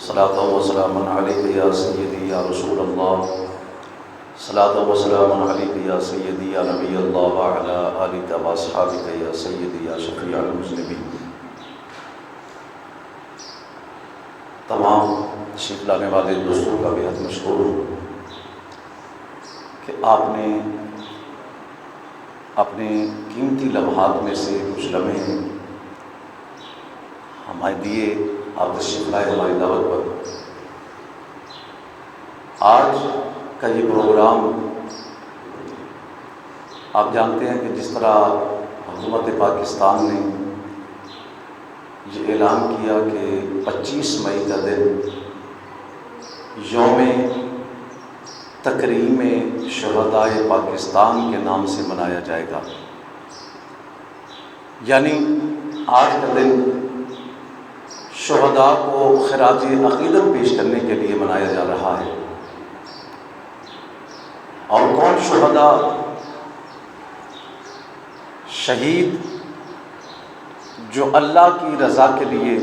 صلاۃ و سلام علیک یا سیدی یا رسول اللہ، صلاۃ و سلام علیک یا سیدی یا نبی اللہ وعلی آلک و اصحابک یا سیدی یا شفیع المذنبین۔ تمام تشریف لانے والے دوستوں کا بے حد مشکور ہوں کہ آپ نے اپنے قیمتی لمحات میں سے کچھ لمحے ہمیں دیے، آپ تشریف لائے ہماری دعوت پر۔ آج کا یہ پروگرام آپ جانتے ہیں کہ جس طرح حکومت پاکستان نے یہ اعلان کیا کہ 25 مئی کا دن یوم تکریم شہدائے پاکستان کے نام سے منایا جائے گا، یعنی آج کا دن شہداء کو خراج عقیدت پیش کرنے کے لیے منایا جا رہا ہے۔ اور کون شہداء؟ شہید جو اللہ کی رضا کے لیے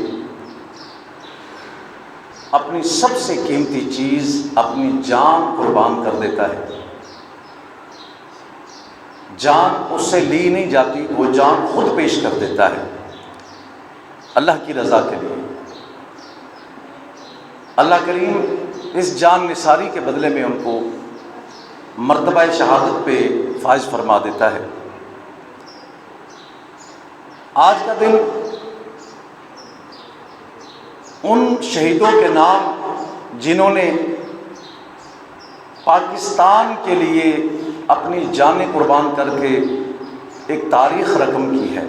اپنی سب سے قیمتی چیز اپنی جان قربان کر دیتا ہے۔ جان اس سے لی نہیں جاتی، وہ جان خود پیش کر دیتا ہے اللہ کی رضا کے لیے۔ اللہ کریم اس جان نثاری کے بدلے میں ان کو مرتبہ شہادت پہ فائز فرما دیتا ہے۔ آج کا دن ان شہیدوں کے نام جنہوں نے پاکستان کے لیے اپنی جانیں قربان کر کے ایک تاریخ رقم کی ہے،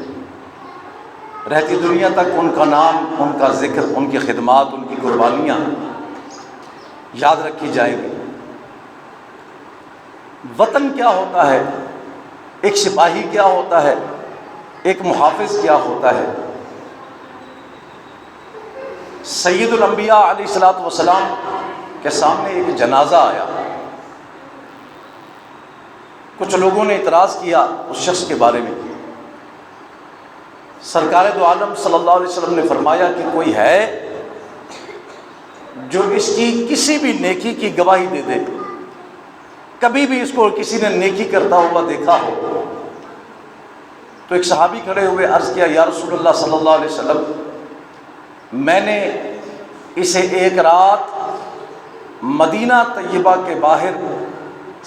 رہتی دنیا تک ان کا نام، ان کا ذکر، ان کی خدمات، ان کی قربانیاں یاد رکھی جائیں گی۔ وطن کیا ہوتا ہے، ایک سپاہی کیا ہوتا ہے، ایک محافظ کیا ہوتا ہے۔ سید الانبیاء علیہ الصلوۃ والسلام کے سامنے ایک جنازہ آیا، کچھ لوگوں نے اعتراض کیا اس شخص کے بارے میں۔ سرکار دو عالم صلی اللہ علیہ وسلم نے فرمایا کہ کوئی ہے جو اس کی کسی بھی نیکی کی گواہی دے دے، کبھی بھی اس کو کسی نے نیکی کرتا ہوا دیکھا ہو؟ تو ایک صحابی کھڑے ہوئے عرض کیا، یا رسول اللہ صلی اللہ علیہ وسلم، میں نے اسے ایک رات مدینہ طیبہ کے باہر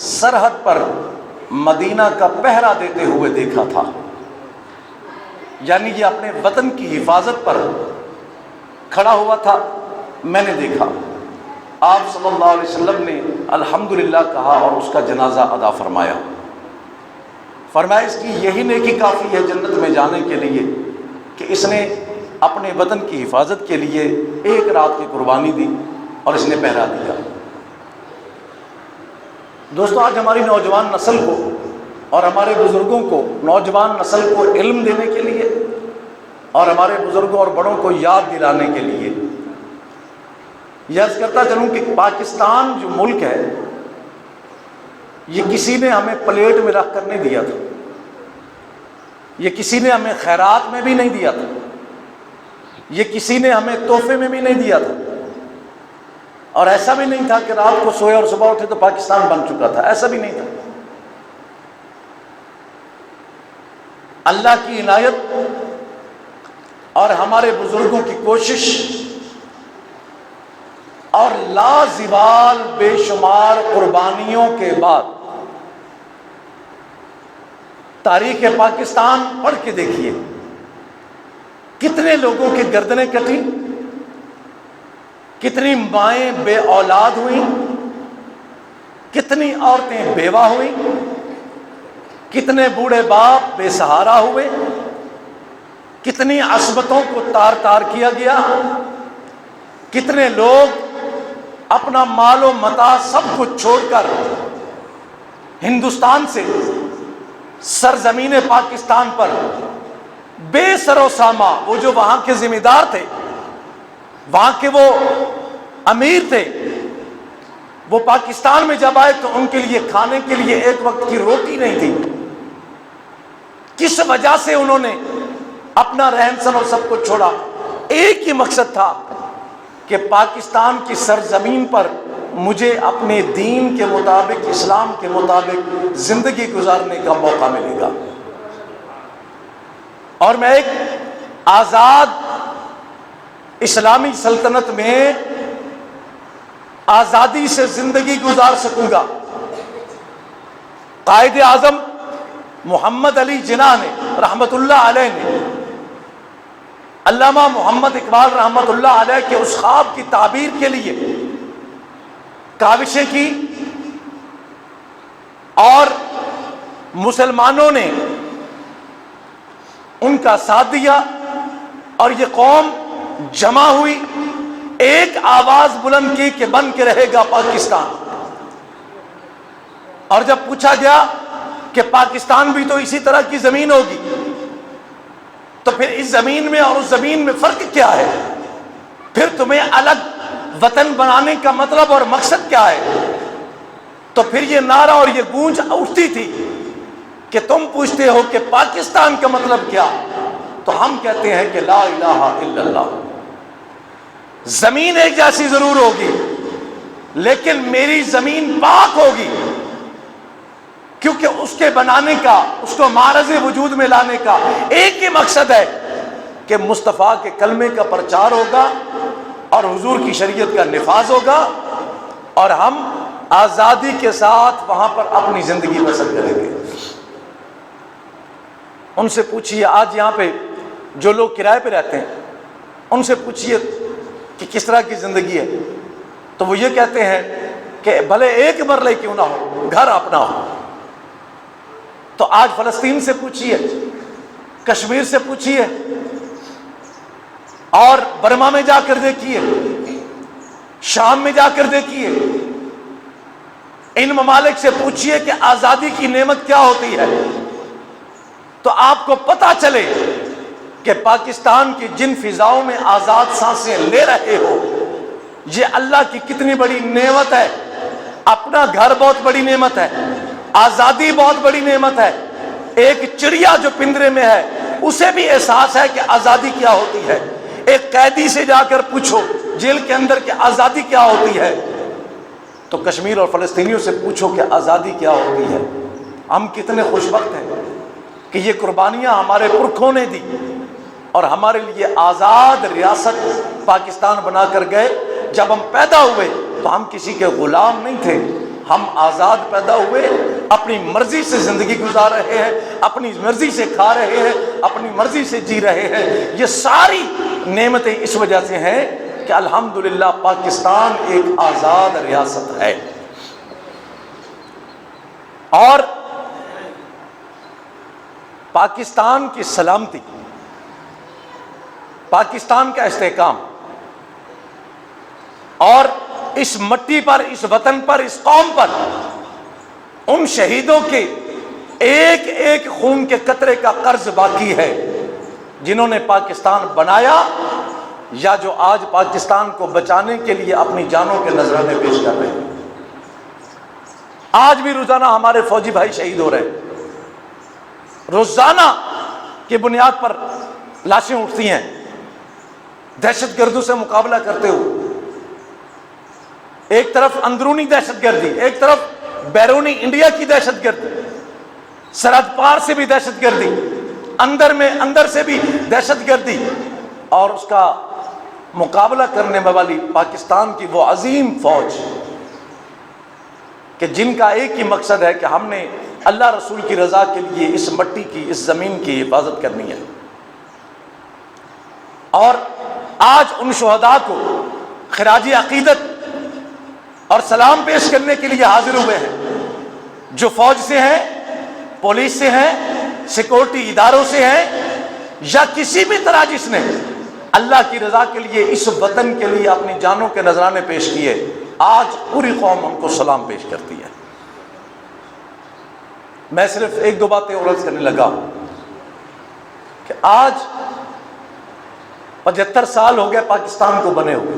سرحد پر مدینہ کا پہرا دیتے ہوئے دیکھا تھا، یعنی یہ اپنے وطن کی حفاظت پر کھڑا ہوا تھا، میں نے دیکھا۔ آپ صلی اللہ علیہ وسلم نے الحمدللہ کہا اور اس کا جنازہ ادا فرمایا۔ فرمایا اس کی یہی نیکی کافی ہے جنت میں جانے کے لیے کہ اس نے اپنے وطن کی حفاظت کے لیے ایک رات کی قربانی دی اور اس نے پہرا دیا۔ دوستو، آج ہماری نوجوان نسل کو اور ہمارے بزرگوں کو، نوجوان نسل کو علم دینے کے لیے اور ہمارے بزرگوں اور بڑوں کو یاد دلانے کے لیے یہ عرض کرتا چلوں کہ پاکستان جو ملک ہے یہ کسی نے ہمیں پلیٹ میں رکھ کر نہیں دیا تھا، یہ کسی نے ہمیں خیرات میں بھی نہیں دیا تھا، یہ کسی نے ہمیں تحفے میں بھی نہیں دیا تھا، اور ایسا بھی نہیں تھا کہ رات کو سوئے اور صبح اٹھے تو پاکستان بن چکا تھا، ایسا بھی نہیں تھا۔ اللہ کی عنایت اور ہمارے بزرگوں کی کوشش اور لازوال بے شمار قربانیوں کے بعد تاریخ پاکستان پڑھ کے دیکھیے، کتنے لوگوں کی گردنیں کٹی، کتنی مائیں بے اولاد ہوئیں، کتنی عورتیں بیوہ ہوئیں، کتنے بوڑھے باپ بے سہارا ہوئے، کتنی عصبتوں کو تار تار کیا گیا، کتنے لوگ اپنا مال و متاع سب کچھ چھوڑ کر ہندوستان سے سرزمین پاکستان پر بے سر و ساما، وہ جو وہاں کے ذمہ دار تھے، وہاں کے وہ امیر تھے، وہ پاکستان میں جب آئے تو ان کے لیے کھانے کے لیے ایک وقت کی روٹی نہیں تھی۔ کس وجہ سے انہوں نے اپنا رہن سہن اور سب کچھ چھوڑا؟ ایک ہی مقصد تھا کہ پاکستان کی سرزمین پر مجھے اپنے دین کے مطابق، اسلام کے مطابق زندگی گزارنے کا موقع ملے گا، اور میں ایک آزاد اسلامی سلطنت میں آزادی سے زندگی گزار سکوں گا۔ قائد اعظم محمد علی جناح نے رحمت اللہ علیہ نے علامہ محمد اقبال رحمت اللہ علیہ کے اس خواب کی تعبیر کے لیے کاوشیں کی، اور مسلمانوں نے ان کا ساتھ دیا، اور یہ قوم جمع ہوئی، ایک آواز بلند کی کہ بن کے رہے گا پاکستان۔ اور جب پوچھا گیا کہ پاکستان بھی تو اسی طرح کی زمین ہوگی، تو پھر اس زمین میں اور اس زمین میں فرق کیا ہے؟ پھر تمہیں الگ وطن بنانے کا مطلب اور مقصد کیا ہے؟ تو پھر یہ نعرہ اور یہ گونج اٹھتی تھی کہ تم پوچھتے ہو کہ پاکستان کا مطلب کیا، تو ہم کہتے ہیں کہ لا الہ الا اللہ۔ زمین ایک جیسی ضرور ہوگی، لیکن میری زمین پاک ہوگی، کیونکہ اس کے بنانے کا، اس کو معرض وجود میں لانے کا ایک ہی مقصد ہے کہ مصطفیٰ کے کلمے کا پرچار ہوگا اور حضور کی شریعت کا نفاذ ہوگا، اور ہم آزادی کے ساتھ وہاں پر اپنی زندگی بسر کریں گے۔ ان سے پوچھئے، آج یہاں پہ جو لوگ کرائے پہ رہتے ہیں، ان سے پوچھئے کہ کس طرح کی زندگی ہے، تو وہ یہ کہتے ہیں کہ بھلے ایک مرلے کیوں نہ ہو، گھر اپنا ہو۔ تو آج فلسطین سے پوچھئے، کشمیر سے پوچھئے، اور برما میں جا کر دیکھیے، شام میں جا کر دیکھیے، ان ممالک سے پوچھئے کہ آزادی کی نعمت کیا ہوتی ہے، تو آپ کو پتہ چلے کہ پاکستان کی جن فضاؤں میں آزاد سانسیں لے رہے ہو، یہ اللہ کی کتنی بڑی نعمت ہے۔ اپنا گھر بہت بڑی نعمت ہے، آزادی بہت بڑی نعمت ہے۔ ایک چڑیا جو پنجرے میں ہے اسے بھی احساس ہے کہ آزادی کیا ہوتی ہے۔ ایک قیدی سے جا کر پوچھو جیل کے اندر کہ آزادی کیا ہوتی ہے، تو کشمیر اور فلسطینیوں سے پوچھو کہ آزادی کیا ہوتی ہے۔ ہم کتنے خوش بخت ہیں کہ یہ قربانیاں ہمارے پرکھوں نے دی اور ہمارے لیے آزاد ریاست پاکستان بنا کر گئے۔ جب ہم پیدا ہوئے تو ہم کسی کے غلام نہیں تھے، ہم آزاد پیدا ہوئے، اپنی مرضی سے زندگی گزار رہے ہیں، اپنی مرضی سے کھا رہے ہیں، اپنی مرضی سے جی رہے ہیں۔ یہ ساری نعمتیں اس وجہ سے ہیں کہ الحمدللہ پاکستان ایک آزاد ریاست ہے۔ اور پاکستان کی سلامتی، پاکستان کا استحکام، اور اس مٹی پر، اس وطن پر، اس قوم پر ان شہیدوں کے ایک ایک خون کے قطرے کا قرض باقی ہے جنہوں نے پاکستان بنایا یا جو آج پاکستان کو بچانے کے لیے اپنی جانوں کے نذرانے پیش کر رہے ہیں۔ آج بھی روزانہ ہمارے فوجی بھائی شہید ہو رہے ہیں، روزانہ کی بنیاد پر لاشیں اٹھتی ہیں دہشت گردوں سے مقابلہ کرتے ہوئے۔ ایک طرف اندرونی دہشت گردی، ایک طرف بیرونی انڈیا کی دہشت گردی، سرحد پار سے بھی دہشت گردی، اندر سے بھی دہشت گردی، اور اس کا مقابلہ کرنے والی پاکستان کی وہ عظیم فوج کہ جن کا ایک ہی مقصد ہے کہ ہم نے اللہ رسول کی رضا کے لیے اس مٹی کی، اس زمین کی حفاظت کرنی ہے۔ اور آج ان شہداء کو خراج عقیدت اور سلام پیش کرنے کے لیے حاضر ہوئے ہیں، جو فوج سے ہیں، پولیس سے ہیں، سیکورٹی اداروں سے ہیں، یا کسی بھی طرح جس نے اللہ کی رضا کے لیے اس وطن کے لیے اپنی جانوں کے نذرانے پیش کیے، آج پوری قوم ان کو سلام پیش کرتی ہے۔ میں صرف ایک دو باتیں اور عرض کرنے لگا کہ آج 75 سال ہو گئے پاکستان کو بنے ہوئے،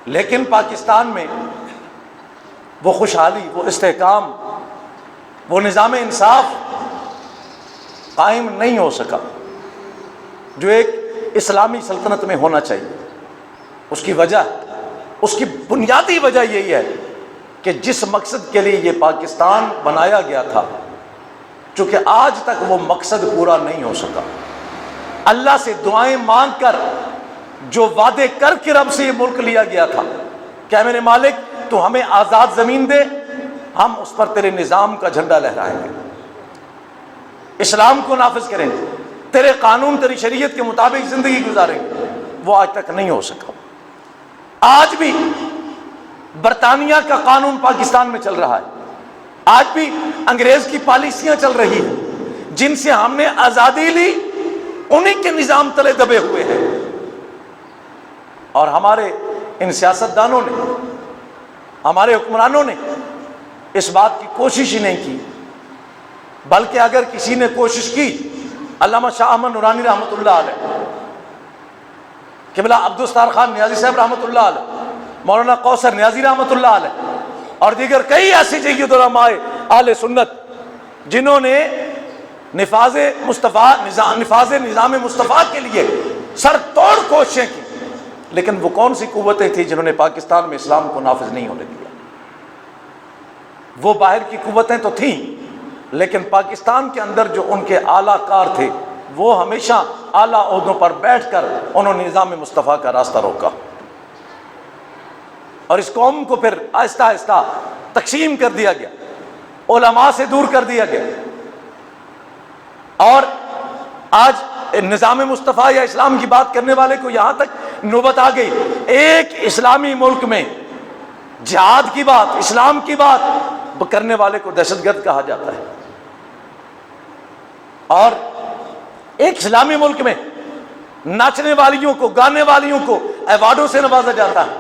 لیکن پاکستان میں وہ خوشحالی، وہ استحکام، وہ نظام انصاف قائم نہیں ہو سکا جو ایک اسلامی سلطنت میں ہونا چاہیے۔ اس کی وجہ، اس کی بنیادی وجہ یہی ہے کہ جس مقصد کے لیے یہ پاکستان بنایا گیا تھا، چونکہ آج تک وہ مقصد پورا نہیں ہو سکا۔ اللہ سے دعائیں مانگ کر جو وعدے کر کے رب سے یہ ملک لیا گیا تھا کہ اے میرے مالک تو ہمیں آزاد زمین دے، ہم اس پر تیرے نظام کا جھنڈا لہرائیں گے، اسلام کو نافذ کریں گے، تیرے قانون تیری شریعت کے مطابق زندگی گزاریں گے، وہ آج تک نہیں ہو سکا۔ آج بھی برطانیہ کا قانون پاکستان میں چل رہا ہے، آج بھی انگریز کی پالیسیاں چل رہی ہیں، جن سے ہم نے آزادی لی، انہی کے نظام تلے دبے ہوئے ہیں۔ اور ہمارے ان سیاستدانوں نے، ہمارے حکمرانوں نے اس بات کی کوشش ہی نہیں کی، بلکہ اگر کسی نے کوشش کی، علامہ شاہ احمد نورانی رحمۃ اللہ علیہ، قبلہ عبدالستار خان نیازی صاحب رحمۃ اللہ علیہ، مولانا کوثر نیازی رحمۃ اللہ علیہ، اور دیگر کئی ایسے جید علماء اہل سنت جنہوں نے نفاذ نظام مصطفیٰ کے لیے سر توڑ کوششیں کی، لیکن وہ کون سی قوتیں تھیں جنہوں نے پاکستان میں اسلام کو نافذ نہیں ہونے دیا؟ وہ باہر کی قوتیں تو تھیں، لیکن پاکستان کے اندر جو ان کے اعلیٰ کار تھے وہ ہمیشہ اعلیٰ عہدوں پر بیٹھ کر انہوں نے نظام مصطفیٰ کا راستہ روکا، اور اس قوم کو پھر آہستہ آہستہ تقسیم کر دیا گیا، علماء سے دور کر دیا گیا، اور آج نظام مصطفیٰ یا اسلام کی بات کرنے والے کو یہاں تک نوبت آ گئی، ایک اسلامی ملک میں جہاد کی بات، اسلام کی بات کرنے والے کو دہشت گرد کہا جاتا ہے، اور ایک اسلامی ملک میں ناچنے والیوں کو، گانے والیوں کو ایوارڈوں سے نوازا جاتا ہے۔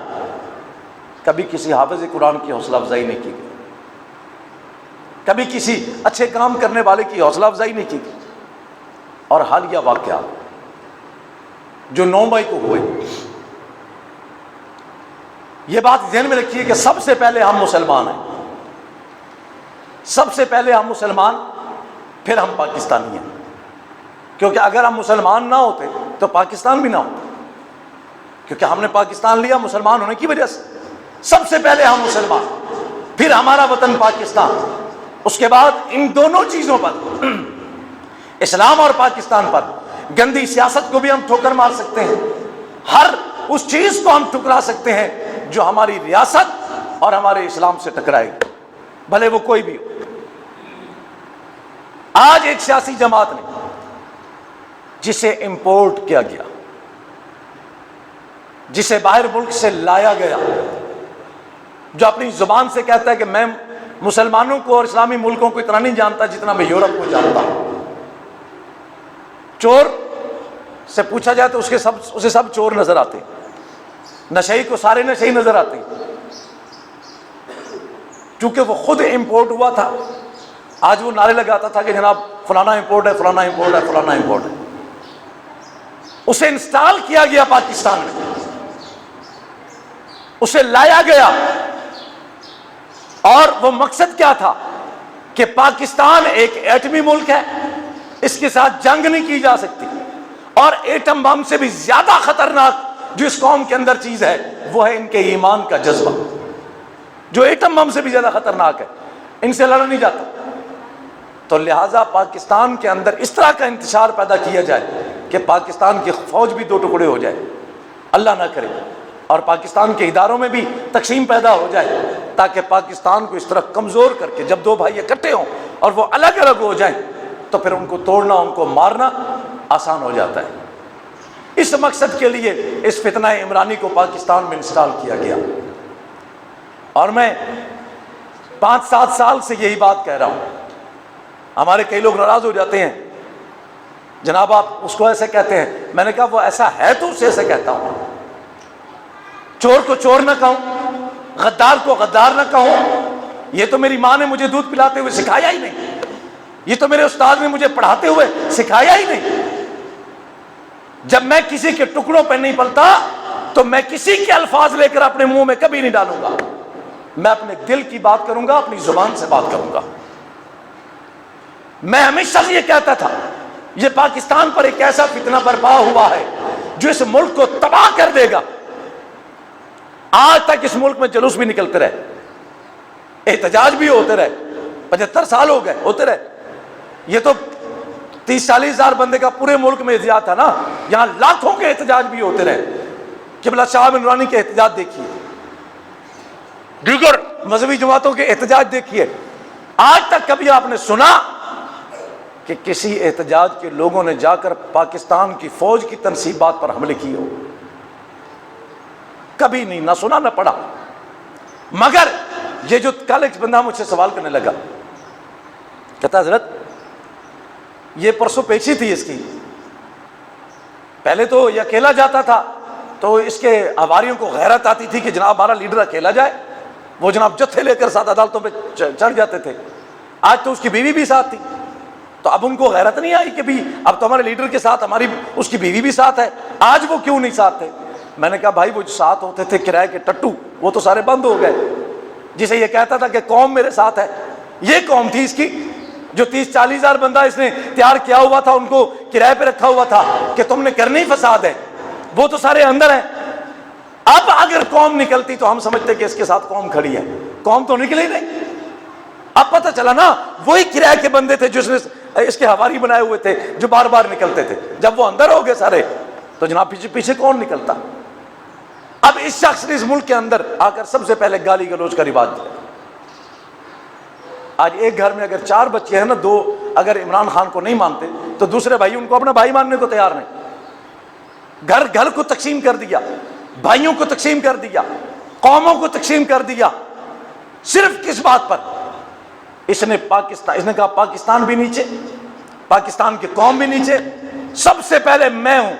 کبھی کسی حافظ قرآن کی حوصلہ افزائی نہیں کی گئی، کبھی کسی اچھے کام کرنے والے کی حوصلہ افزائی نہیں کی گئی۔ اور حالیہ واقعات جو 9 مئی کو ہوئے، یہ بات ذہن میں رکھیے کہ سب سے پہلے ہم مسلمان ہیں، سب سے پہلے ہم مسلمان، پھر ہم پاکستانی ہیں، کیونکہ اگر ہم مسلمان نہ ہوتے تو پاکستان بھی نہ ہوتا، کیونکہ ہم نے پاکستان لیا مسلمان ہونے کی وجہ سے۔ سب سے پہلے ہم مسلمان، پھر ہمارا وطن پاکستان، اس کے بعد ان دونوں چیزوں پر، اسلام اور پاکستان پر، گندی سیاست کو بھی ہم ٹھوکر مار سکتے ہیں، ہر اس چیز کو ہم ٹھکرا سکتے ہیں جو ہماری ریاست اور ہمارے اسلام سے ٹکرائے گی، بھلے وہ کوئی بھی ہو۔ آج ایک سیاسی جماعت نے جسے امپورٹ کیا گیا، جسے باہر ملک سے لایا گیا، جو اپنی زبان سے کہتا ہے کہ میں مسلمانوں کو اور اسلامی ملکوں کو اتنا نہیں جانتا جتنا میں یورپ کو جانتا ہوں، چور سے پوچھا جائے تو اسے سب چور نظر آتے، نشئی کو سارے نشئی نظر آتے، چونکہ وہ خود امپورٹ ہوا تھا۔ آج وہ نعرے لگاتا تھا کہ جناب فلانا امپورٹ ہے، فلانا امپورٹ ہے، فلانا امپورٹ ہے۔ اسے انسٹال کیا گیا پاکستان میں، اسے لایا گیا، اور وہ مقصد کیا تھا کہ پاکستان ایک ایٹمی ملک ہے، اس کے ساتھ جنگ نہیں کی جا سکتی، اور ایٹم بم سے بھی زیادہ خطرناک جو اس قوم کے اندر چیز ہے وہ ہے ان کے ایمان کا جذبہ، جو ایٹم بم سے بھی زیادہ خطرناک ہے، ان سے لڑا نہیں جاتا۔ تو لہٰذا پاکستان کے اندر اس طرح کا انتشار پیدا کیا جائے کہ پاکستان کی فوج بھی 2 ٹکڑے ہو جائے، اللہ نہ کرے، اور پاکستان کے اداروں میں بھی تقسیم پیدا ہو جائے، تاکہ پاکستان کو اس طرح کمزور کر کے جب 2 بھائی اکٹھے ہوں اور وہ الگ الگ ہو جائیں تو پھر ان کو توڑنا، ان کو مارنا آسان ہو جاتا ہے۔ اس مقصد کے لیے اس فتنہ عمرانی کو پاکستان میں انسٹال کیا گیا، اور میں 5-7 سال سے یہی بات کہہ رہا ہوں۔ ہمارے کئی لوگ ناراض ہو جاتے ہیں، جناب آپ اس کو ایسے کہتے ہیں، میں نے کہا وہ ایسا ہے تو اسے ایسے کہتا ہوں، چور کو چور نہ کہوں، غدار کو غدار نہ کہوں، یہ تو میری ماں نے مجھے دودھ پلاتے ہوئے سکھایا ہی نہیں، یہ تو میرے استاد نے مجھے پڑھاتے ہوئے سکھایا ہی نہیں۔ جب میں کسی کے ٹکڑوں پہ نہیں پلتا تو میں کسی کے الفاظ لے کر اپنے منہ میں کبھی نہیں ڈالوں گا، میں اپنے دل کی بات کروں گا، اپنی زبان سے بات کروں گا۔ میں ہمیشہ یہ کہتا تھا یہ پاکستان پر ایک ایسا فتنہ برپا ہوا ہے جو اس ملک کو تباہ کر دے گا، آج تک اس ملک میں جلوس بھی نکلتے رہے, احتجاج بھی ہوتے رہے, 75 سال ہو گئے ہوتے رہے. یہ تو 30-40 ہزار بندے کا پورے ملک میں احتجاج تھا نا, یہاں لاکھوں کے احتجاج بھی ہوتے رہے. قبلہ شاہ بن نورانی کے احتجاج دیکھیے, دیگر مذہبی جماعتوں کے احتجاج دیکھیے. آج تک کبھی آپ نے سنا کہ کسی احتجاج کے لوگوں نے جا کر پاکستان کی فوج کی تنصیبات پر حملے کیے ہو؟ کبھی نہیں, نہ سنا نہ پڑھا. مگر یہ جو کل ایک بندہ مجھ سے سوال کرنے لگا, کہتا حضرت یہ پرسوں پیشی تھی اس کی, پہلے تو یہ اکیلا جاتا تھا تو اس کے حواریوں کو غیرت آتی تھی کہ جناب ہمارا لیڈر اکیلا جائے, وہ جناب جتھے لے کر ساتھ عدالتوں پہ چڑھ جاتے تھے. آج تو اس کی بیوی بھی ساتھ تھی, تو اب ان کو غیرت نہیں آئی کہ بھی اب تو ہمارے لیڈر کے ساتھ ہماری اس کی بیوی بھی ساتھ ہے, آج وہ کیوں نہیں ساتھ تھے؟ میں نے کہا بھائی وہ جو ساتھ ہوتے تھے کرائے کے ٹٹو, وہ تو سارے بند ہو گئے. جسے یہ کہتا تھا کہ قوم میرے ساتھ ہے, یہ قوم تھی اس کی جو 30-40 ہزار بندہ اس نے تیار کیا ہوا تھا, ان کو کرائے پہ رکھا ہوا تھا کہ تم نے کرنی فساد ہے, وہ تو سارے اندر ہیں. اب اگر قوم نکلتی تو ہم سمجھتے کہ اس کے ساتھ قوم کھڑی ہے, قوم تو نکلی نہیں. اب پتہ چلا نا وہی کرائے کے بندے تھے جو اس کے حواری بنائے ہوئے تھے, جو بار بار نکلتے تھے. جب وہ اندر ہو گئے سارے تو جناب پیچھے پیچھے کون نکلتا؟ اب اس شخص نے اس ملک کے اندر آ کر سب سے پہلے گالی گلوچ کا رواج دیا. آج ایک گھر میں اگر 4 بچے ہیں نا, 2 اگر عمران خان کو نہیں مانتے تو دوسرے بھائی ان کو اپنا بھائی ماننے کو تیار نہیں. گھر گھر کو تقسیم کر دیا, بھائیوں کو تقسیم کر دیا, قوموں کو تقسیم کر دیا. صرف کس بات پر؟ اس نے کہا پاکستان بھی نیچے, پاکستان کی قوم بھی نیچے, سب سے پہلے میں ہوں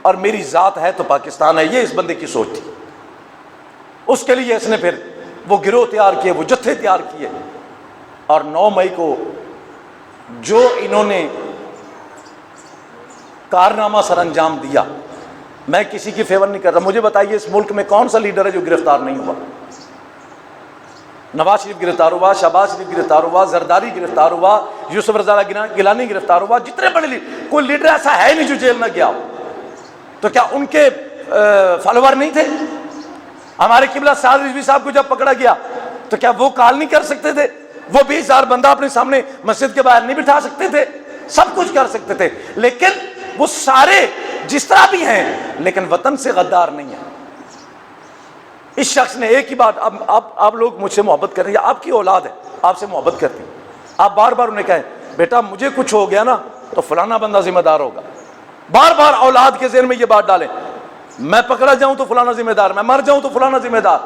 اور میری ذات ہے تو پاکستان ہے. یہ اس بندے کی سوچ تھی. اس کے لیے اس نے پھر وہ گروہ تیار کیے, وہ جتھے تیار کیے. اور 9 مئی کو جو انہوں نے کارنامہ سر انجام دیا, میں کسی کی فیور نہیں کر رہا, مجھے بتائیے اس ملک میں کون سا لیڈر ہے جو گرفتار نہیں ہوا؟ نواز شریف گرفتار ہوا, شہباز شریف گرفتار ہوا, زرداری گرفتار ہوا, یوسف رضا گیلانی گرفتار ہوا. جتنے بڑے کوئی لیڈر ایسا ہے نہیں جو جیل نہ گیا. تو کیا ان کے فالوور نہیں تھے؟ ہمارے قبلہ سعد رضوی صاحب کو جب پکڑا گیا تو کیا وہ کال نہیں کر سکتے تھے؟ وہ 20,000 بندہ اپنے سامنے مسجد کے باہر نہیں بٹھا سکتے تھے؟ سب کچھ کر سکتے تھے. لیکن وہ سارے جس طرح بھی ہیں لیکن وطن سے غدار نہیں ہیں. اس شخص نے ایک ہی بات, اب آپ لوگ مجھ سے محبت کر رہے ہیں, آپ کی اولاد ہے, آپ سے محبت کرتی, آپ بار بار انہیں کہیں بیٹا مجھے کچھ ہو گیا نا تو فلانا بندہ ذمہ دار ہوگا. بار بار اولاد کے ذہن میں یہ بات ڈالیں, میں پکڑا جاؤں تو فلانا ذمہ دار, میں مر جاؤں تو فلانا ذمہ دار.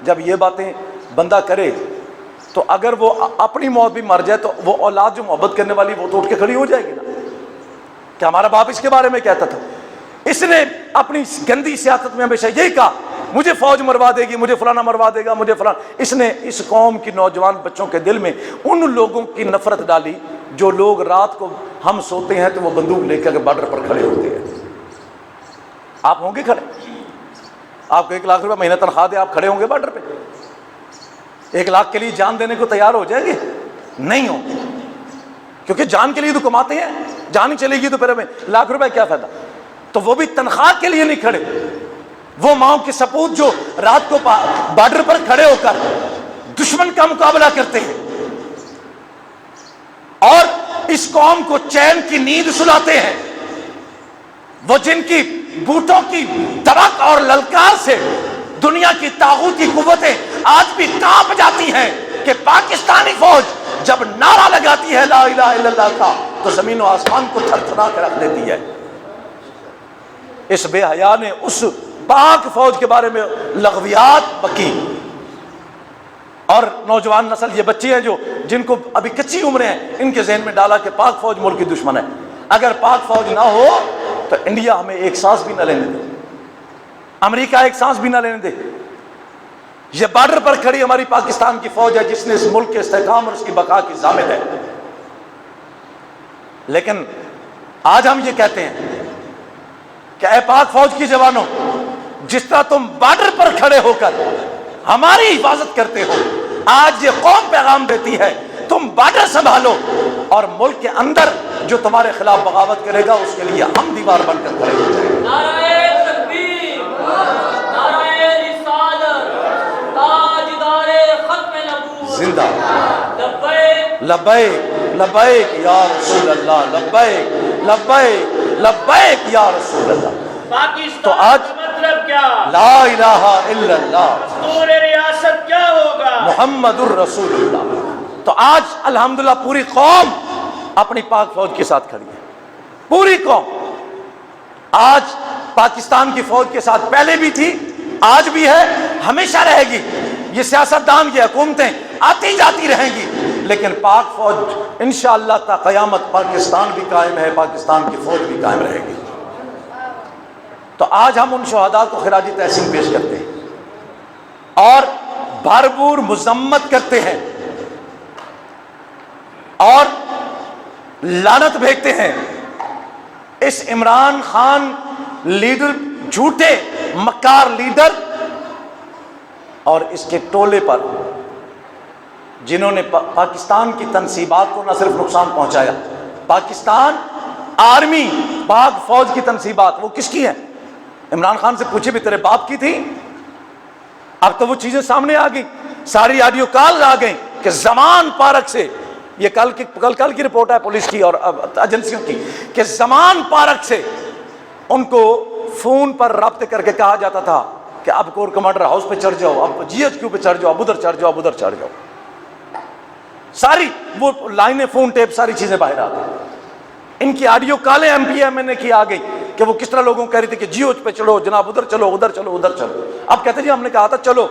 جب یہ باتیں بندہ کرے تو اگر وہ اپنی موت بھی مر جائے تو وہ اولاد جو محبت کرنے والی وہ تو اٹھ کے کھڑی ہو جائے گی نا کہ ہمارا باپ اس کے بارے میں کہتا تھا. اس نے اپنی گندی سیاست میں ہمیشہ یہی کہا مجھے فوج مروا دے گی, مجھے فلانا مروا دے گا, مجھے فلانا. اس نے اس قوم کی نوجوان بچوں کے دل میں ان لوگوں کی نفرت ڈالی جو لوگ رات کو ہم سوتے ہیں تو وہ بندوق لے کر بارڈر پر کھڑے ہوتے ہیں. آپ ہوں گے کھڑے؟ آپ کو 1 لاکھ روپے مہینہ تنخواہ دے, آپ کھڑے ہوں گے بارڈر پہ؟ 1 لاکھ کے لیے جان دینے کو تیار ہو جائیں گے؟ نہیں ہوں گے, کیونکہ جان کے لیے تو کماتے ہیں, جان ہی چلے گی تو پھر ہمیں 1 لاکھ روپے کیا فائدہ. تو وہ بھی تنخواہ کے لیے نہیں کھڑے. وہ ماؤں کے سپوت جو رات کو بارڈر پر کھڑے ہو کر دشمن کا مقابلہ کرتے ہیں اور اس قوم کو چین کی نیند سلاتے ہیں, وہ جن کی بوٹوں کی دھڑک اور للکار سے دنیا کی طاغوتی قوتیں آج بھی کانپ جاتی ہیں کہ پاکستانی فوج جب نعرہ لگاتی ہے لا الہ الا اللہ کا تو زمین و آسمان کو تھر تھرا کے رکھ دیتی ہے. اس بے حیا نے اس پاک فوج کے بارے میں لغویات بکی, اور نوجوان نسل یہ بچے ہیں جو جن کو ابھی کچی عمریں ہیں, ان کے ذہن میں ڈالا کہ پاک فوج ملک کی دشمن ہے. اگر پاک فوج نہ ہو تو انڈیا ہمیں ایک سانس بھی نہ لینے دے, امریکہ ایک سانس بھی نہ لینے دے. یہ بارڈر پر کھڑی ہماری پاکستان کی فوج ہے جس نے اس ملک کے استحکام اور اس کی بقا کی ضامن ہے. لیکن آج ہم یہ کہتے ہیں کہ اے پاک فوج کی جوانوں, جس طرح تم بارڈر پر کھڑے ہو کر ہماری حفاظت کرتے ہو, آج یہ قوم پیغام دیتی ہے تم بارڈر سنبھالو اور ملک کے اندر جو تمہارے خلاف بغاوت کرے گا اس کے لیے ہم دیوار بن کر کھڑے ہو جائیں. نعرہ تکبیر, نعرہ رسالت. زندہ لبیک لبیک یا رسول اللہ، لبیک لبیک لبیک یا رسول اللہ۔ تو آج مطلب کیا؟ لا الہ الا اللہ دستور ریاست کیا ہوگا؟ محمد الرسول اللہ۔ تو آج الحمدللہ پوری قوم اپنی پاک فوج کے ساتھ کھڑی ہے، پوری قوم آج پاکستان کی فوج کے ساتھ پہلے بھی تھی، آج بھی ہے، ہمیشہ رہے گی۔ یہ سیاستدان کی حکومتیں آتی جاتی رہیں گی، لیکن پاک فوج انشاءاللہ تا قیامت پاکستان بھی قائم ہے، پاکستان کی فوج بھی قائم رہے گی۔ تو آج ہم ان شہداء کو خراج تحسین پیش کرتے ہیں اور بھرپور مذمت کرتے ہیں اور لعنت بھیجتے ہیں اس عمران خان لیڈر، جھوٹے مکار لیڈر اور اس کے ٹولے پر، جنہوں نے پاکستان کی تنصیبات کو نہ صرف نقصان پہنچایا، پاکستان آرمی، پاک فوج کی تنصیبات وہ کس کی ہیں؟ عمران خان سے پوچھے بھی تیرے باپ کی تھی؟ اب تو وہ چیزیں سامنے آ گئی، ساری آڈیو کال آ گئی کہ زمان پارک سے، یہ کل کی رپورٹ ہے پولیس کی اور ایجنسیوں کی، کہ زمان پارک سے ان کو فون پر رابطے کر کے کہا جاتا تھا کہ اب کور کمانڈر ہاؤس پہ چڑھ جاؤ، اب جی ایچ کیو پہ چڑھ جاؤ، اب ادھر چڑھ جاؤ، اب ادھر چڑھ جاؤ۔ ساری وہ لائنیں، فون ٹیپ، ساری چیزیں باہر آ گئی۔ ان کی آڈیو کالیں ایم پی ایم کی آ گئی کہ وہ کس طرح لوگوں کو کہہ رہی تھی کہ جی ایچ پہ چلو جناب، ادھر چلو، ادھر چلو، ادھر چلو۔ اب کہتے جی ہم نے کہا تھا چلو،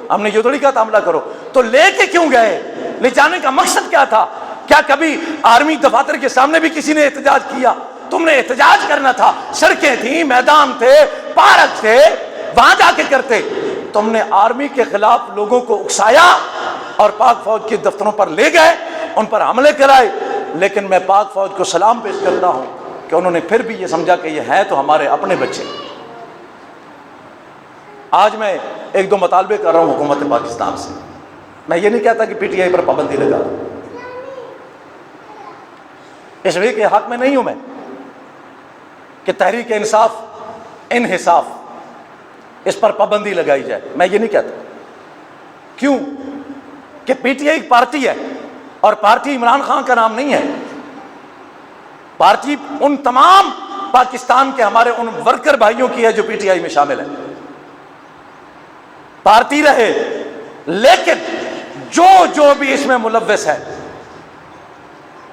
ہم نے یہ تھوڑی کہا تھا حملہ کرو۔ تو لے کے کیوں گئے؟ لے جانے کا مقصد کیا تھا؟ کیا کبھی آرمی دفاتر کے سامنے بھی کسی نے احتجاج کیا؟ تم نے احتجاج کرنا تھا، سڑکیں تھیں، میدان تھے، پارک تھے، وہاں جا کے کرتے۔ تم نے آرمی کے خلاف لوگوں کو اکسایا اور پاک فوج کے دفتروں پر لے گئے، ان پر حملے کرائے۔ لیکن میں پاک فوج کو سلام پیش کرتا ہوں کہ انہوں نے پھر بھی یہ سمجھا کہ یہ ہے تو ہمارے اپنے بچے۔ آج میں ایک دو مطالبے کر رہا ہوں حکومت پاکستان سے۔ میں یہ نہیں کہتا کہ پی ٹی آئی پر پابندی لگا دوں، اس لیے کے حق میں نہیں ہوں میں کہ تحریک انصاف انحصاف اس پر پابندی لگائی جائے، میں یہ نہیں کہتا۔ کیوں کہ پی ٹی آئی ایک پارٹی ہے اور پارٹی عمران خان کا نام نہیں ہے، پارٹی ان تمام پاکستان کے ہمارے ان ورکر بھائیوں کی ہے جو پی ٹی آئی میں شامل ہیں۔ پارٹی رہے، لیکن جو بھی اس میں ملوث ہے،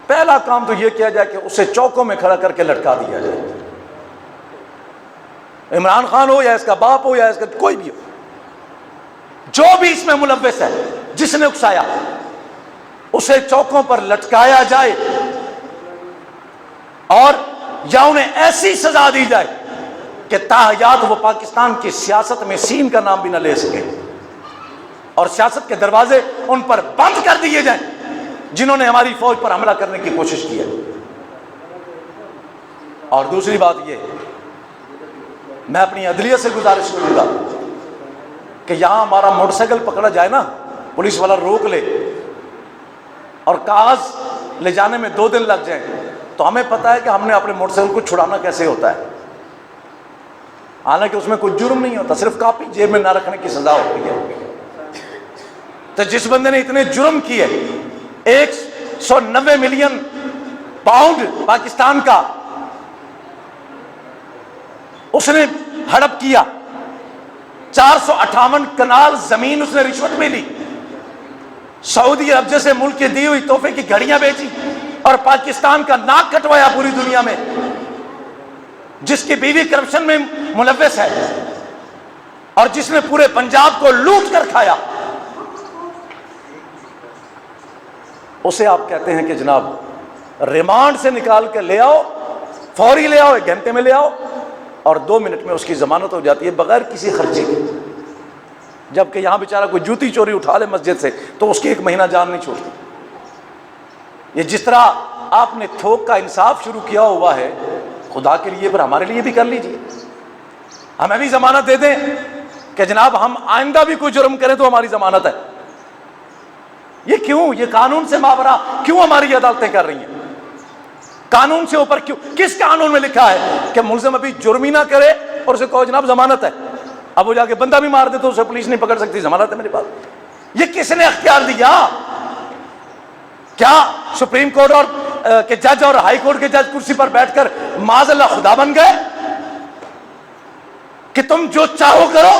پہلا کام تو یہ کیا جائے کہ اسے چوکوں میں کھڑا کر کے لٹکا دیا جائے۔ عمران خان ہو یا اس کا باپ ہو یا اس کا کوئی بھی ہو، جو بھی اس میں ملوث ہے، جس نے اکسایا، اسے چوکوں پر لٹکایا جائے اور یا انہیں ایسی سزا دی جائے کہ تاحیات وہ پاکستان کی سیاست میں سین کا نام بھی نہ لے سکے اور سیاست کے دروازے ان پر بند کر دیے جائیں جنہوں نے ہماری فوج پر حملہ کرنے کی کوشش کی ہے۔ اور دوسری بات یہ، میں اپنی عدلیہ سے گزارش کروں گا کہ یہاں ہمارا موٹر سائیکل پکڑا جائے نا، پولیس والا روک لے اور کاغذ لے جانے میں 2 دن لگ جائیں، تو ہمیں پتہ ہے کہ ہم نے اپنے موٹر سائیکل کو چھڑانا کیسے ہوتا ہے، حالانکہ اس میں کوئی جرم نہیں ہوتا، صرف کاپی جیب میں نہ رکھنے کی سزا ہوتی ہے۔ تو جس بندے نے اتنے جرم کیے، 190 ملین پاؤنڈ پاکستان کا اس نے ہڑپ کیا، 458 کنال زمین اس نے رشوت میں لی، سعودی عرب جیسے ملک کی دی ہوئی تحفے کی گھڑیاں بیچی اور پاکستان کا ناک کٹوایا پوری دنیا میں، جس کی بیوی کرپشن میں ملوث ہے اور جس نے پورے پنجاب کو لوٹ کر کھایا، اسے آپ کہتے ہیں کہ جناب ریمانڈ سے نکال کے لے آؤ، فوری لے آؤ، 1 گھنٹے میں لے آؤ اور 2 منٹ میں اس کی ضمانت ہو جاتی ہے بغیر کسی خرچے کے، جبکہ یہاں بیچارہ کوئی جوتی چوری اٹھا لے مسجد سے تو اس کی 1 مہینہ جان نہیں چھوڑتی۔ یہ جس طرح آپ نے تھوک کا انصاف شروع کیا ہوا ہے، خدا کے لیے پر ہمارے لیے بھی کر لیجئے، ہمیں بھی ضمانت دے دیں کہ جناب ہم آئندہ بھی کوئی جرم کریں تو ہماری ضمانت ہے۔ یہ کیوں؟ یہ قانون سے ماورا کیوں ہماری عدالتیں کر رہی ہیں؟ قانون سے اوپر کیوں؟ کس قانون میں لکھا ہے کہ ملزم ابھی جرم ہی نہ کرے اور اسے کہو جناب ضمانت ہے، اب وہ جا کے بندہ بھی مار دے تو اسے پولیس نہیں پکڑ سکتی، ضمانت ہے میرے پاس؟ یہ کس نے اختیار دیا؟ کیا سپریم کورٹ اور کے جج اور ہائی کورٹ کے جج کرسی پر بیٹھ کر معاذ اللہ خدا بن گئے کہ تم جو چاہو کرو،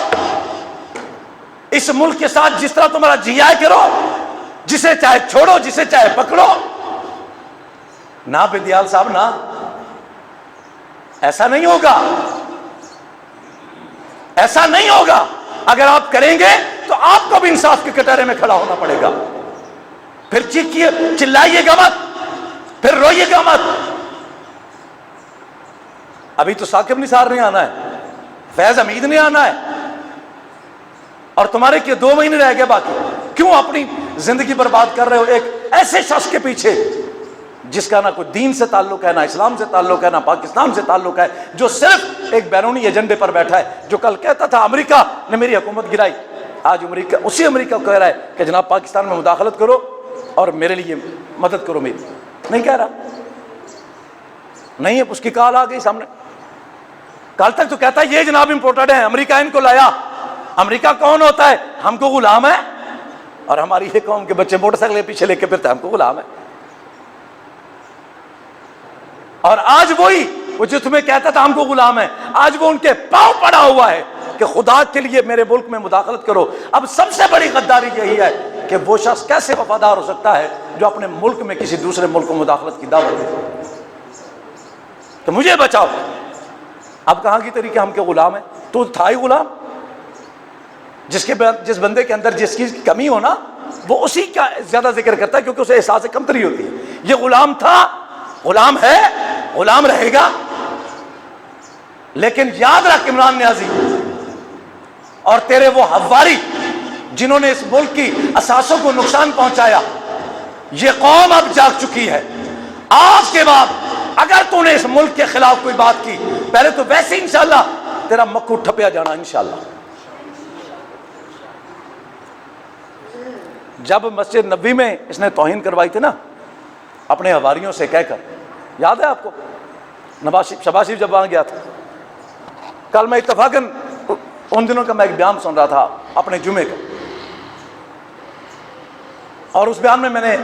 اس ملک کے ساتھ جس طرح تمہارا جی آئے کرو، جسے چاہے چھوڑو جسے چاہے پکڑو؟ نہ بندیال صاحب، نہ، ایسا نہیں ہوگا، ایسا نہیں ہوگا۔ اگر آپ کریں گے تو آپ کو بھی انصاف کے کٹہرے میں کھڑا ہونا پڑے گا۔ پھر چیخیے، چلائیے گا مت، پھر روئیے گا مت۔ ابھی تو ثاقب نثار نے آنا ہے، فیض حمید نے آنا ہے، اور تمہارے کیا 2 مہینے رہ گئے باقی؟ کیوں اپنی زندگی برباد کر رہے ہو ایک ایسے شخص کے پیچھے جس کا نہ کوئی دین سے تعلق ہے، نہ اسلام سے تعلق ہے، نہ پاکستان سے تعلق ہے، جو صرف ایک بیرونی ایجنڈے پر بیٹھا ہے، جو کل کہتا تھا امریکہ نے میری حکومت گرائی، آج امریکہ اسی امریکہ کو کہہ رہا ہے کہ جناب پاکستان میں مداخلت کرو اور میرے لیے مدد کرو میری۔ نہیں کہہ رہا، نہیں ہے، اس کی کال آ گئی سامنے۔ کل تک تو کہتا ہے یہ جناب امپورٹڈ ہے، امریکہ ان کو لایا۔ امریکہ کون ہوتا ہے؟ ہم کو غلام ہے، اور ہماری یہ قوم کے بچے موٹر سائیکل پیچھے لے کے پھرتے ہیں، ہم کو غلام ہے۔ اور آج وہی وہ جو تمہیں کہتا تھا ہم کو غلام ہے، آج وہ ان کے پاؤں پڑا ہوا ہے کہ خدا کے لیے میرے ملک میں مداخلت کرو۔ اب سب سے بڑی غداری یہی ہے کہ وہ شخص کیسے وفادار ہو سکتا ہے جو اپنے ملک میں کسی دوسرے ملک کو مداخلت کی دعوت دے؟ تو مجھے بچاؤ۔ اب کہاں کی طریقے ہم کے غلام ہیں؟ تو تھا ہی غلام۔ جس بندے کے اندر جس چیز کی کمی ہو نا، وہ اسی کا زیادہ ذکر کرتا ہے کیونکہ اسے احساس کمتری ہوتی ہے۔ یہ غلام تھا، غلام ہے، غلام رہے گا۔ لیکن یاد رکھ عمران نیازی اور تیرے وہ حواری جنہوں نے اس ملک کی اساسوں کو نقصان پہنچایا، یہ قوم اب جاگ چکی ہے۔ آج کے بعد اگر تو نے اس ملک کے خلاف کوئی بات کی، پہلے تو ویسے انشاءاللہ تیرا مکھو ٹھپیا جانا انشاءاللہ۔ جب مسجد نبوی میں اس نے توہین کروائی تھی نا اپنے حواریوں سے کہہ کر، یاد ہے آپ کو؟ شباز شریف جب وہاں گیا تھا، کل میں اتفاقاً ان دنوں کا میں ایک بیان سن رہا تھا اپنے جمعے کا، اور اس بیان میں نے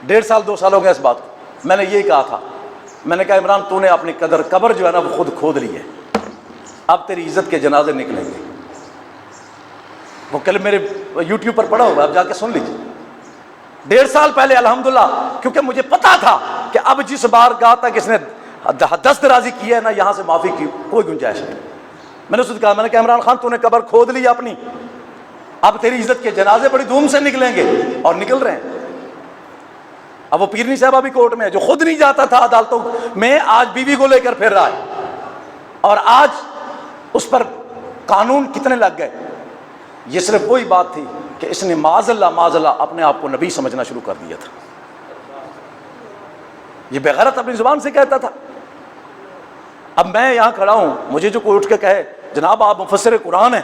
1.5 سال 2 سال ہو گئے اس بات کو، میں نے یہی کہا تھا، میں نے کہا عمران تو نے اپنی قبر جو ہے نا وہ خود کھود لی ہے، اب تیری عزت کے جنازے نکلیں گے۔ وہ کل میرے یوٹیوب پر پڑا ہوگا، اب جا کے سن لیجیے۔ 1.5 سال پہلے الحمدللہ، کیونکہ مجھے پتا تھا کہ اب جس بار گاہ تک اس نے دست درازی کی ہے نا، یہاں سے معافی کی کوئی گنجائش نہیں۔ میں نے اس سے کہا، میں نے کہا عمران خان تو نے قبر کھود لی اپنی، اب تیری عزت کے جنازے بڑی دھوم سے نکلیں گے، اور نکل رہے ہیں۔ اب وہ پیرنی صاحبہ بھی کورٹ میں ہے، جو خود نہیں جاتا تھا عدالتوں میں، آج بیوی کو لے کر پھر رہا ہے، اور آج اس پر قانون کتنے لگ گئے۔ یہ صرف وہی بات تھی کہ اس نے معاذ اللہ اپنے آپ کو نبی سمجھنا شروع کر دیا تھا۔ یہ بغیرت اپنی زبان سے کہتا تھا۔ اب میں یہاں کھڑا ہوں، مجھے جو کوئی اٹھ کے کہے جناب آپ مفسر قرآن ہیں،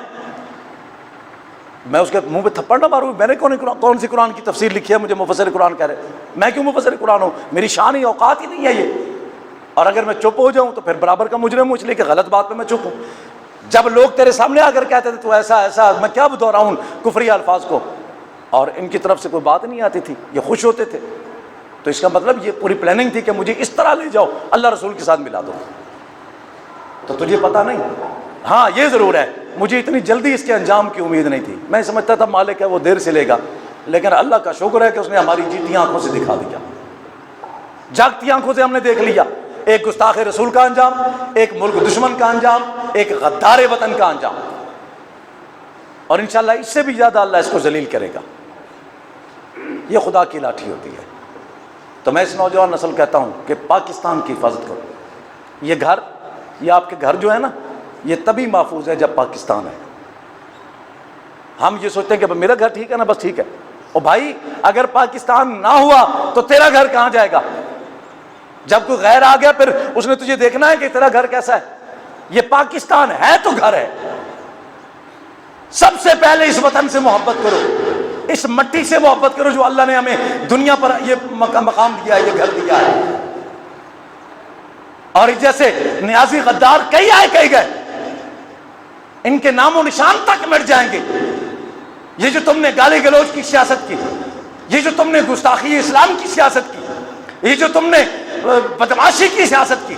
میں اس کے منہ پہ تھپڑ نہ ماروں۔ میں نے کون سی قرآن کی تفسیر لکھی ہے مجھے مفسر قرآن کہہ رہے؟ میں کیوں مفسر قرآن ہوں؟ میری شان ہی اوقات ہی نہیں ہے یہ۔ اور اگر میں چپ ہو جاؤں تو پھر برابر کا مجرم ہوں، اس لیے کہ غلط بات پہ میں چپ ہوں۔ جب لوگ تیرے سامنے آ کر کہتے تھے تو ایسا ایسا، میں کیا دہراؤں کفری الفاظ کو، اور ان کی طرف سے کوئی بات نہیں آتی تھی، یہ خوش ہوتے تھے، تو اس کا مطلب یہ پوری پلاننگ تھی کہ مجھے اس طرح لے جاؤ، اللہ رسول کے ساتھ ملا دو۔ تو تجھے پتہ نہیں، ہاں یہ ضرور ہے مجھے اتنی جلدی اس کے انجام کی امید نہیں تھی۔ میں سمجھتا تھا مالک ہے وہ دیر سے لے گا، لیکن اللہ کا شکر ہے کہ اس نے ہماری جیتی آنکھوں سے دکھا دیا، جاگتی آنکھوں سے ہم نے دیکھ لیا، ایک گستاخ رسول کا انجام، ایک ملک دشمن کا انجام، ایک غدار وطن کا انجام، اور انشاءاللہ اس سے بھی زیادہ اللہ اس کو ذلیل کرے گا۔ یہ خدا کی لاٹھی ہوتی ہے۔ تو میں اس نوجوان نسل کہتا ہوں کہ پاکستان کی حفاظت کرو۔ یہ گھر، یہ آپ کے گھر جو ہے نا، یہ تبھی محفوظ ہے جب پاکستان ہے۔ ہم یہ سوچتے ہیں کہ میرا گھر ٹھیک ہے نا، بس ٹھیک ہے۔ اور بھائی اگر پاکستان نہ ہوا تو تیرا گھر کہاں جائے گا؟ جب کوئی غیر آ گیا پھر اس نے تجھے دیکھنا ہے کہ تیرا گھر کیسا ہے۔ یہ پاکستان ہے تو گھر ہے۔ سب سے پہلے اس وطن سے محبت کرو، اس مٹی سے محبت کرو جو اللہ نے ہمیں دنیا پر یہ مقام دیا ہے، یہ گھر دیا ہے۔ اور جیسے نیازی غدار کئی آئے کئی گئے، ان کے نام و نشان تک مٹ جائیں گے۔ یہ جو تم نے گالی گلوچ کی سیاست کی، یہ جو تم نے گستاخی اسلام کی سیاست کی، یہ جو تم نے بدمعاشی کی سیاست کی،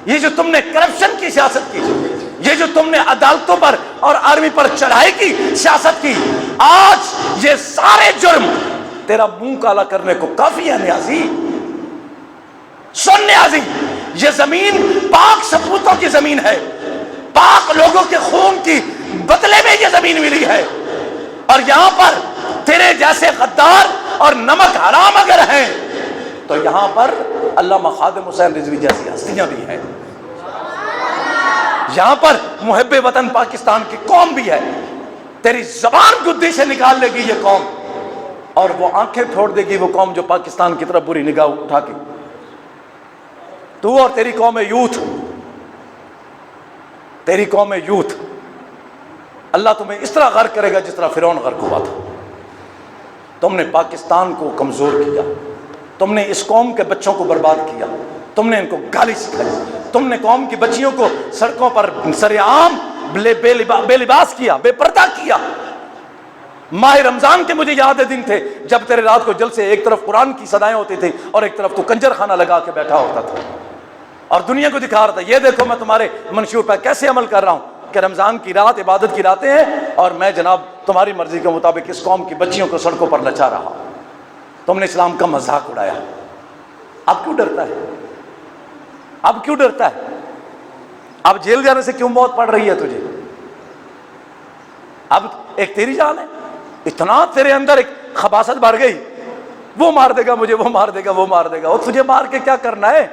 یہ جو تم نے کرپشن کی سیاست کی، یہ جو تم نے عدالتوں پر اور آرمی پر چڑھائی کی سیاست کی، آج یہ سارے جرم تیرا منہ کالا کرنے کو کافی ہے نیازی۔ سن نیازی، یہ زمین پاک سپوتوں کی زمین ہے، پاک لوگوں کے خون کی بدلے میں یہ زمین ملی ہے، اور یہاں پر تیرے جیسے غدار اور نمک حرام اگر ہیں تو یہاں پر علامہ خادم حسین رضوی جیسی ہستیاں بھی ہیں، یہاں پر محب وطن پاکستان کی قوم بھی ہے۔ تیری زبان گدی سے نکال لے گی یہ قوم، اور وہ آنکھیں پھوڑ دے گی وہ قوم جو پاکستان کی طرف بری نگاہ اٹھا کے۔ تو اور تیری قوم یوتھ، تیری قوم یوتھ، اللہ تمہیں اس طرح غرق کرے گا جس طرح فرعون غرق ہوا تھا۔ تم نے پاکستان کو کمزور کیا، تم نے اس قوم کے بچوں کو برباد کیا، تم نے ان کو گالی سکھائی، تم نے قوم کی بچیوں کو سڑکوں پر سرعام بے لباس کیا، بے پردہ کیا۔ ماہ رمضان کے مجھے یاد دن تھے جب تیرے رات کو جلسے ایک طرف قرآن کی صدائیں ہوتی تھی اور ایک طرف تو کنجر خانہ لگا کے بیٹھا ہوتا تھا اور دنیا کو دکھا رہا تھا یہ دیکھو میں تمہارے منشور پر کیسے عمل کر رہا ہوں کہ رمضان کی رات عبادت کی راتیں ہیں اور میں جناب تمہاری مرضی کے مطابق اس قوم کی بچیوں کو سڑکوں پر نچا رہا ہوں۔ تم نے اسلام کا مذاق اڑایا، اب کیوں ڈرتا ہے؟ اب کیوں ڈرتا ہے؟ اب جیل جانے سے کیوں موت پڑ رہی ہے تجھے؟ اب ایک تیری جان ہے، اتنا تیرے اندر ایک خباثت بھر گئی، وہ مار دے گا مجھے، وہ مار دے گا، وہ مار دے گا۔ اور تجھے مار کے کیا کرنا ہے؟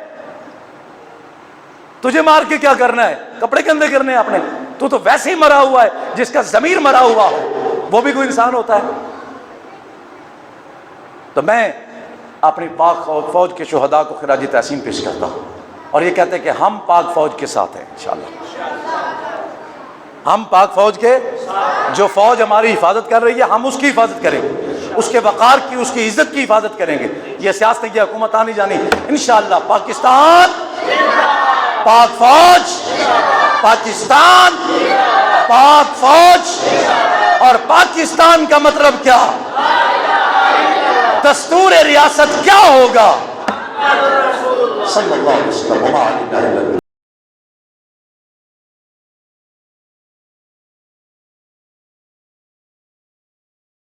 تجھے مار کے کیا کرنا ہے؟ کپڑے گندے کرنے ہیں اپنے؟ تو ویسے ہی مرا ہوا ہے جس کا ضمیر مرا ہوا ہو، وہ بھی کوئی انسان ہوتا ہے؟ تو میں اپنی پاک فوج کے شہداء کو خراج تحسین پیش کرتا ہوں اور یہ کہتے ہیں کہ ہم پاک فوج کے ساتھ ہیں انشاءاللہ۔ ہم پاک فوج کے، جو فوج ہماری حفاظت کر رہی ہے ہم اس کی حفاظت کریں گے، اس کے وقار کی، اس کی عزت کی حفاظت کریں گے۔ یہ سیاست، یہ حکومت آنی جانی انشاءاللہ۔ پاکستان، پاک فوج، پاکستان، پاک فوج، اور پاکستان کا مطلب کیا؟ دستور ریاست کیا ہوگا؟ صلی اللہ علیہ وسلم۔